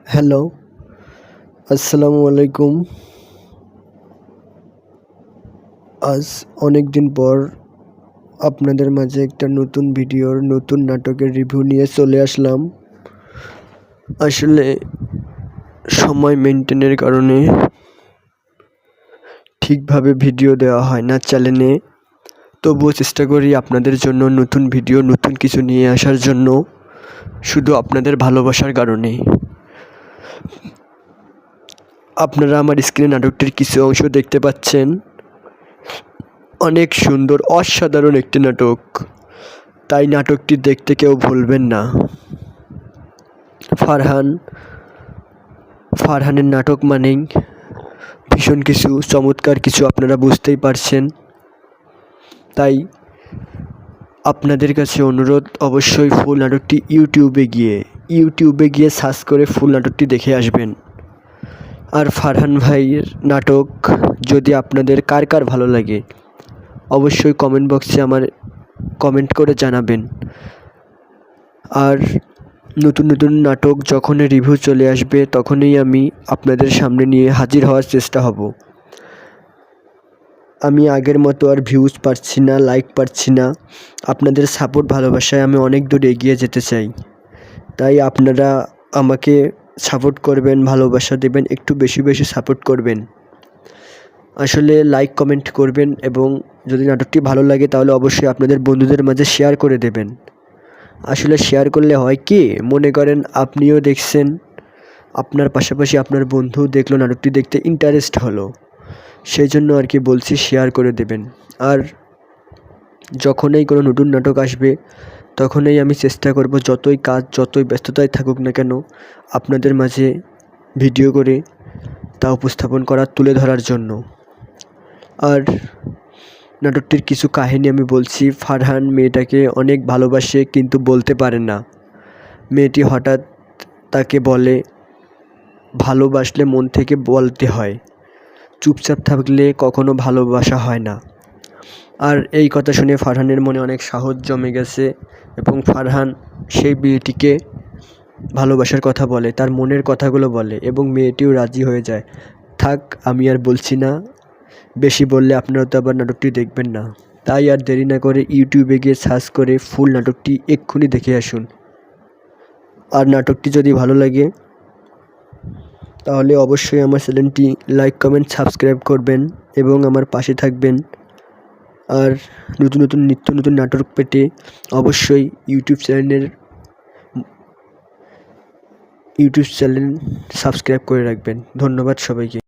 Hello, আসসালামু আলাইকুম। আজ অনেক দিন পর আপনাদের মাঝে একটা নতুন ভিডিওর নতুন নাটকের রিভিউ নিয়ে চলে আসলাম। আসলে সময় মেনটেনের কারণে ঠিকভাবে ভিডিও দেওয়া হয় না চ্যানেলে, তবুও চেষ্টা করি আপনাদের জন্য নতুন ভিডিও নতুন কিছু নিয়ে আসার জন্য, শুধু আপনাদের ভালোবাসার কারণে। আপনারা আমার স্ক্রিনে নাটকটির কিছু অংশ দেখতে পাচ্ছেন। অনেক সুন্দর, অসাধারণ একটি নাটক, তাই নাটকটি দেখতে কেউ ভুলবেন না। ফারহানের নাটক মানেই ভীষণ কিছু, চমৎকার কিছু, আপনারা বুঝতেই পারছেন। তাই আপনাদের কাছে অনুরোধ, অবশ্যই ফুল নাটকটি ইউটিউবে গিয়ে সার্চ করে ফুল নাটকটি দেখে আসবেন। আর ফারহান ভাইয়ের নাটক যদি আপনাদের কার কার ভালো লাগে, অবশ্যই কমেন্ট বক্সে আমার কমেন্ট করে জানাবেন। আর নতুন নতুন নাটক যখনই রিভিউ চলে আসবে, তখনই আমি আপনাদের সামনে নিয়ে হাজির হওয়ার চেষ্টা হব। আমি আগের মতো আর ভিউজ পাচ্ছি না, লাইক পাচ্ছি না। আপনাদের সাপোর্ট, ভালোবাসায় আমি অনেক দূর এগিয়ে যেতে চাই। তাই আপনারা আমাকে সাপোর্ট করবেন, ভালোবাসা দেবেন, একটু বেশি বেশি সাপোর্ট করবেন। আসলে লাইক কমেন্ট করবেন, এবং যদি নাটকটি ভালো লাগে তাহলে অবশ্যই আপনাদের বন্ধুদের মাঝে শেয়ার করে দেবেন। আসলে শেয়ার করলে হয় কি, মনে করেন আপনিও দেখছেন, আপনার পাশাপাশি আপনার বন্ধু দেখলো, নাটকটি দেখতে ইন্টারেস্ট হলো, সেই জন্য আর কি বলছি শেয়ার করে দেবেন। আর যখনই কোনো নতুন নাটক আসবে, তখনই আমি চেষ্টা করব, যতই কাজ, যতই ব্যস্ততায় থাকুক না কেন, আপনাদের মাঝে ভিডিও করে তা উপস্থাপন করার, তুলে ধরার জন্য। আর নাটকটির কিছু কাহিনী আমি বলছি। ফারহান মেয়েটাকে অনেক ভালোবাসে, কিন্তু বলতে পারে না। মেয়েটি হঠাৎ তাকে বলে, ভালোবাসলে মন থেকে বলতে হয়, চুপচাপ থাকলে কখনো ভালোবাসা হয় না। আর এই কথা শুনে ফারহানের মনে অনেক সাহস জমে গেছে, এবং ফারহান সেই মেয়েটিকে ভালোবাসার কথা বলে, তার মনের কথাগুলো বলে, এবং মেয়েটিও রাজি হয়ে যায়। থাক, আমি আর বলছি না, বেশি বললে আপনারা তো আবার নাটকটি দেখবেন না। তাই আর দেরি না করে ইউটিউবে গিয়ে সার্চ করে ফুল নাটকটি এক্ষুনি দেখে আসুন। আর নাটকটি যদি ভালো লাগে তাহলে অবশ্যই আমার চ্যানেলটি লাইক, কমেন্ট, সাবস্ক্রাইব করবেন এবং আমার পাশে থাকবেন। আর নতুন নতুন নিত্য নতুন নাটক পেতে অবশ্যই ইউটিউব চ্যানেল সাবস্ক্রাইব করে রাখবেন। ধন্যবাদ সবাইকে।